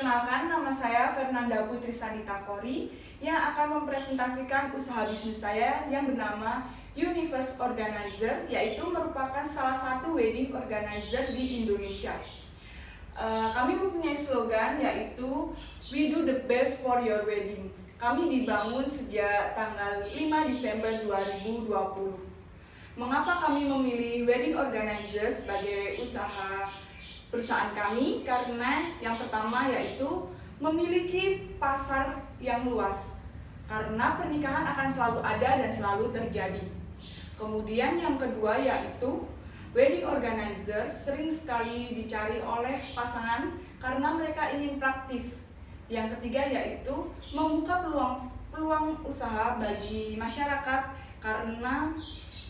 Perkenalkan, nama saya Fernanda Putri Sanita Kori yang akan mempresentasikan usaha bisnis saya yang bernama Universe Organizer, yaitu merupakan salah satu wedding organizer di Indonesia. Kami mempunyai slogan yaitu We do the best for your wedding. Kami dibangun sejak tanggal 5 Desember 2020. Mengapa kami memilih wedding organizer sebagai usaha perusahaan kami? Karena yang pertama yaitu memiliki pasar yang luas, karena pernikahan akan selalu ada dan selalu terjadi. Kemudian yang kedua yaitu wedding organizer sering sekali dicari oleh pasangan karena mereka ingin praktis. Yang ketiga yaitu membuka peluang usaha bagi masyarakat, karena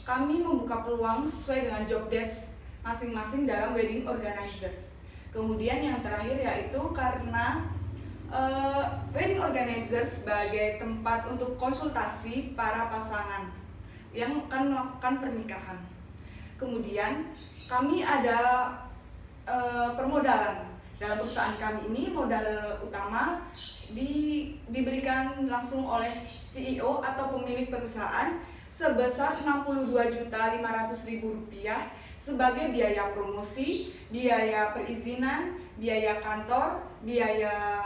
kami membuka peluang sesuai dengan job desk masing-masing dalam wedding organizer. Kemudian yang terakhir yaitu karena wedding organizer sebagai tempat untuk konsultasi para pasangan yang akan melakukan pernikahan. Kemudian kami ada permodalan. Dalam perusahaan kami ini modal utama diberikan langsung oleh CEO atau pemilik perusahaan sebesar Rp62.500.000 sebagai biaya promosi, biaya perizinan, biaya kantor, biaya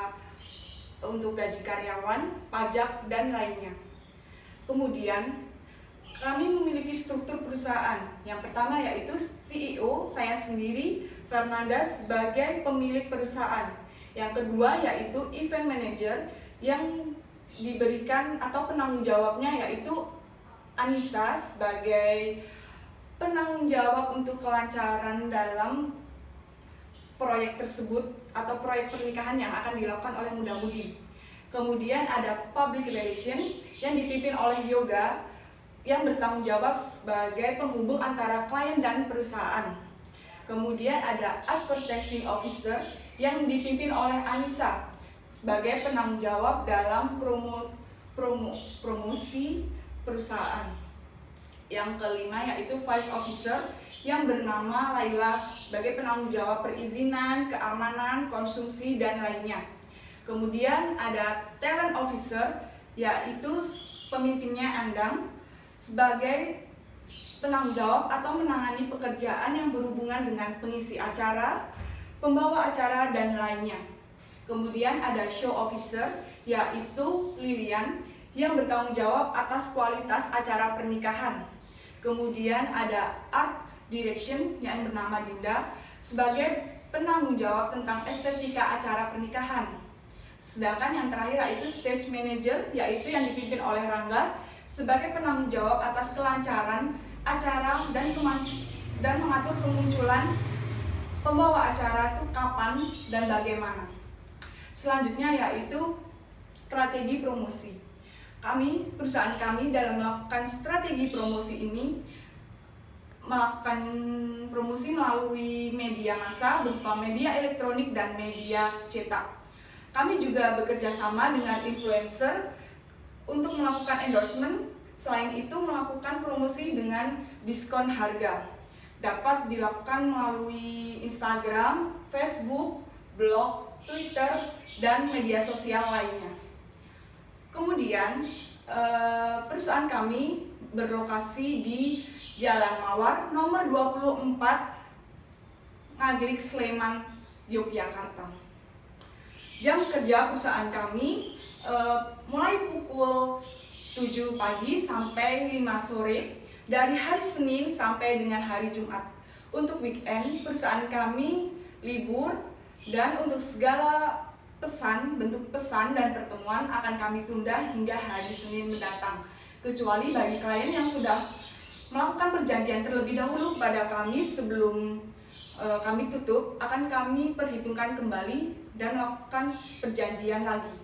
untuk gaji karyawan, pajak, dan lainnya. Kemudian kami memiliki struktur perusahaan. Yang pertama yaitu CEO, saya sendiri, Fernanda, sebagai pemilik perusahaan. Yang kedua yaitu event manager yang diberikan atau penanggung jawabnya yaitu Anissa sebagai penanggung jawab untuk kelancaran dalam proyek tersebut atau proyek pernikahan yang akan dilakukan oleh muda-mudi. Kemudian ada public relation yang dipimpin oleh Yoga yang bertanggung jawab sebagai penghubung antara klien dan perusahaan. Kemudian ada advertising officer yang dipimpin oleh Anissa sebagai penanggung jawab dalam promosi perusahaan. Yang kelima yaitu field officer yang bernama Laila sebagai penanggung jawab perizinan, keamanan, konsumsi, dan lainnya. Kemudian ada talent officer yaitu pemimpinnya Andang sebagai penanggung jawab atau menangani pekerjaan yang berhubungan dengan pengisi acara, pembawa acara, dan lainnya. Kemudian ada show officer yaitu Lilian yang bertanggung jawab atas kualitas acara pernikahan. Kemudian ada art direction yang bernama Dinda sebagai penanggung jawab tentang estetika acara pernikahan. Sedangkan yang terakhir yaitu stage manager yaitu yang dipimpin oleh Rangga sebagai penanggung jawab atas kelancaran acara dan mengatur kemunculan pembawa acara itu kapan dan bagaimana. Selanjutnya yaitu strategi promosi. Perusahaan kami dalam melakukan strategi promosi ini melakukan promosi melalui media massa berupa media elektronik dan media cetak. Kami juga bekerja sama dengan influencer untuk melakukan endorsement. Selain itu melakukan promosi dengan diskon harga. Dapat dilakukan melalui Instagram, Facebook, blog, Twitter, dan media sosial lainnya. Kemudian perusahaan kami berlokasi di Jalan Mawar nomor 24 Ngaglik, Sleman, Yogyakarta. Jam kerja perusahaan kami mulai pukul 7 pagi sampai 5 sore dari hari Senin sampai dengan hari Jumat. Untuk weekend perusahaan kami libur, dan untuk segala bentuk pesan dan pertemuan akan kami tunda hingga hari Senin mendatang, kecuali bagi klien yang sudah melakukan perjanjian terlebih dahulu kepada kami sebelum kami tutup, akan kami perhitungkan kembali dan melakukan perjanjian lagi.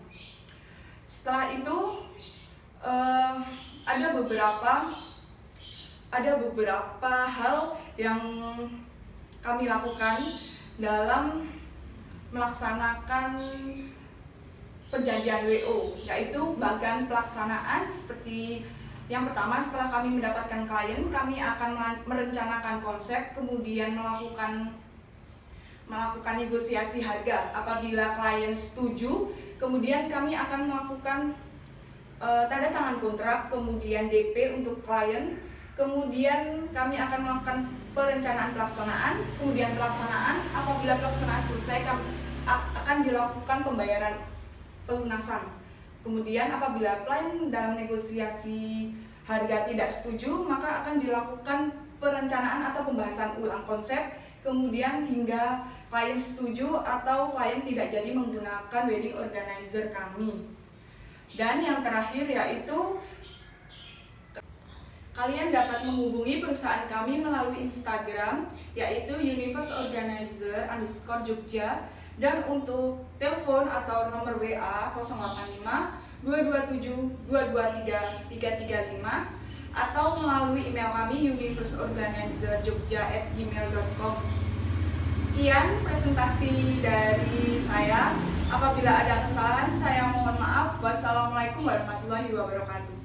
Setelah itu ada beberapa hal yang kami lakukan dalam melaksanakan perjanjian WO, yaitu bagian pelaksanaan. Seperti yang pertama, setelah kami mendapatkan klien, kami akan merencanakan konsep, kemudian melakukan negosiasi harga. Apabila klien setuju, kemudian kami akan melakukan tanda tangan kontrak, kemudian DP untuk klien, kemudian kami akan melakukan perencanaan pelaksanaan, kemudian pelaksanaan. Apabila pelaksanaan selesai, akan dilakukan pembayaran pelunasan. Kemudian apabila klien dalam negosiasi harga tidak setuju, maka akan dilakukan perencanaan atau pembahasan ulang konsep, kemudian hingga klien setuju atau klien tidak jadi menggunakan wedding organizer kami. Dan yang terakhir yaitu kalian dapat menghubungi perusahaan kami melalui Instagram yaitu universeorganizer_Jogja, dan untuk telepon atau nomor WA 085 227 223 335 atau melalui email kami universeorganizerjogja@gmail.com. Sekian presentasi dari saya. Apabila ada kesalahan, saya mohon maaf. Wassalamualaikum warahmatullahi wabarakatuh.